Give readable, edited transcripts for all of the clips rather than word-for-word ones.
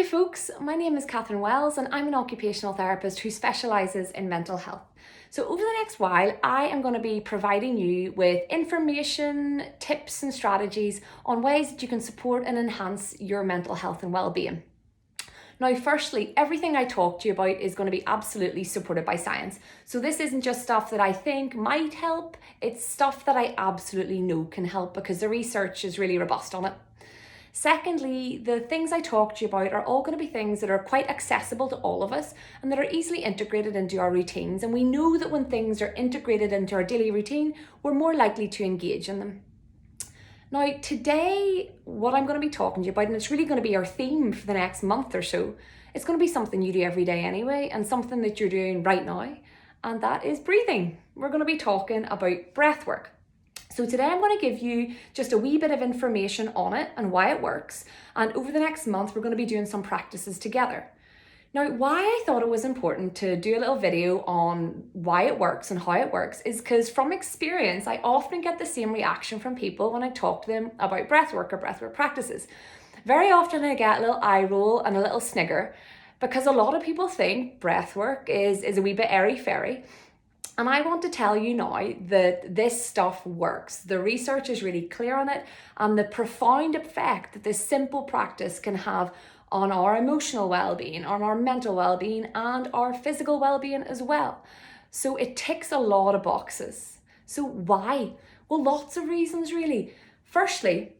you folks, my name is Catherine Wells and I'm an occupational therapist who specialises in mental health. So over the next while, I am going to be providing you with information, tips and strategies on ways that you can support and enhance your mental health and well-being. Now, firstly, everything I talk to you about is going to be absolutely supported by science. So this isn't just stuff that I think might help, it's stuff that I absolutely know can help because the research is really robust on it. Secondly, the things I talk to you about are all going to be things that are quite accessible to all of us and that are easily integrated into our routines. And we know that when things are integrated into our daily routine, we're more likely to engage in them. Now, today, what I'm going to be talking to you about, and it's really going to be our theme for the next month or so, it's going to be something you do every day anyway, and something that you're doing right now, and that is breathing. We're going to be talking about breath work. So today I'm going to give you just a wee bit of information on it and why it works. And over the next month, we're going to be doing some practices together. Now, why I thought it was important to do a little video on why it works and how it works is because from experience, I often get the same reaction from people when I talk to them about breathwork or breathwork practices. Very often I get a little eye roll and a little snigger because a lot of people think breathwork is a wee bit airy-fairy. And I want to tell you now that this stuff works. The research is really clear on it and the profound effect that this simple practice can have on our emotional well-being, on our mental well-being and our physical well-being as well. So it ticks a lot of boxes. So why? Well, lots of reasons really. Firstly,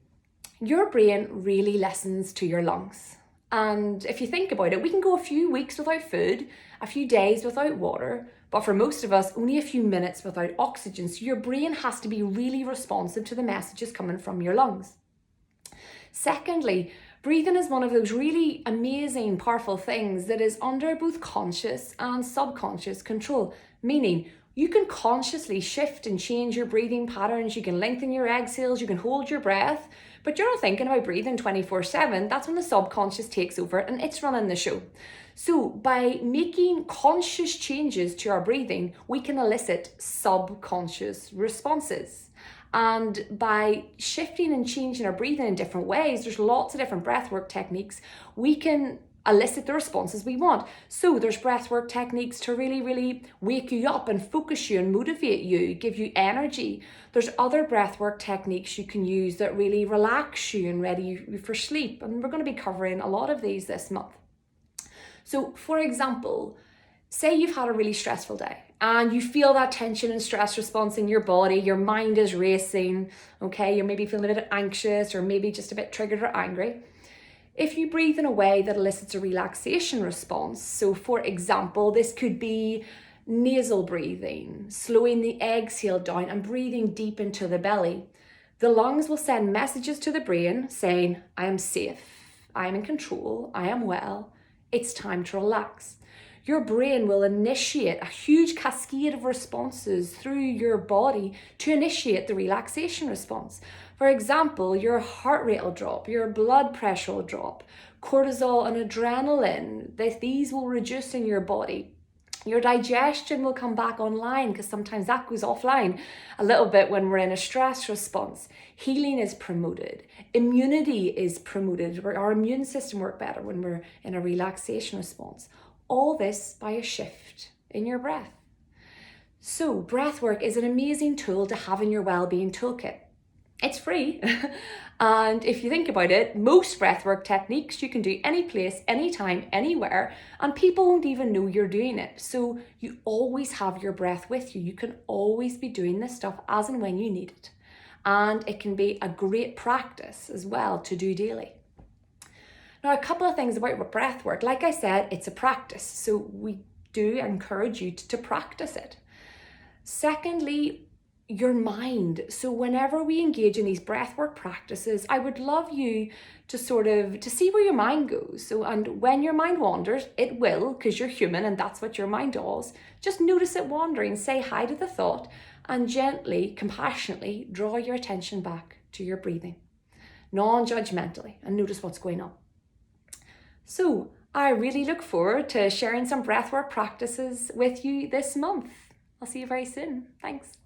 your brain really listens to your lungs. And if you think about it, we can go a few weeks without food, a few days without water, but for most of us, only a few minutes without oxygen. So your brain has to be really responsive to the messages coming from your lungs. Secondly, breathing is one of those really amazing, powerful things that is under both conscious and subconscious control, meaning you can consciously shift and change your breathing patterns, you can lengthen your exhales, you can hold your breath, but you're not thinking about breathing 24/7. That's when the subconscious takes over and it's running the show. So by making conscious changes to our breathing, we can elicit subconscious responses. And by shifting and changing our breathing in different ways, there's lots of different breathwork techniques, we can elicit the responses we want. So there's breathwork techniques to really wake you up and focus you and motivate you, give you energy. There's other breathwork techniques you can use that really relax you and ready you for sleep. And we're going to be covering a lot of these this month. So for example, say you've had a really stressful day and you feel that tension and stress response in your body, your mind is racing, okay, you're maybe feeling a bit anxious or maybe just a bit triggered or angry. If you breathe in a way that elicits a relaxation response, so for example, this could be nasal breathing, slowing the exhale down and breathing deep into the belly, the lungs will send messages to the brain saying, I am safe, I am in control, I am well, it's time to relax. Your brain will initiate a huge cascade of responses through your body to initiate the relaxation response. For example, your heart rate will drop, your blood pressure will drop, cortisol and adrenaline, these will reduce in your body. Your digestion will come back online because sometimes that goes offline a little bit when we're in a stress response. Healing is promoted. Immunity is promoted. Our immune system works better when we're in a relaxation response. All this by a shift in your breath. So breathwork is an amazing tool to have in your well-being toolkit. It's free. And if you think about it, most breathwork techniques you can do any place, anytime, anywhere, and people won't even know you're doing it. So you always have your breath with you. You can always be doing this stuff as and when you need it. And it can be a great practice as well to do daily. Now, a couple of things about breathwork. Like I said, it's a practice. So we do encourage you to practice it. Secondly, your mind. So whenever we engage in these breathwork practices, I would love you to see where your mind goes. So, and when your mind wanders, it will, because you're human and that's what your mind does. Just notice it wandering, say hi to the thought and gently, compassionately draw your attention back to your breathing, non-judgmentally, and notice what's going on. So I really look forward to sharing some breathwork practices with you this month. I'll see you very soon. Thanks.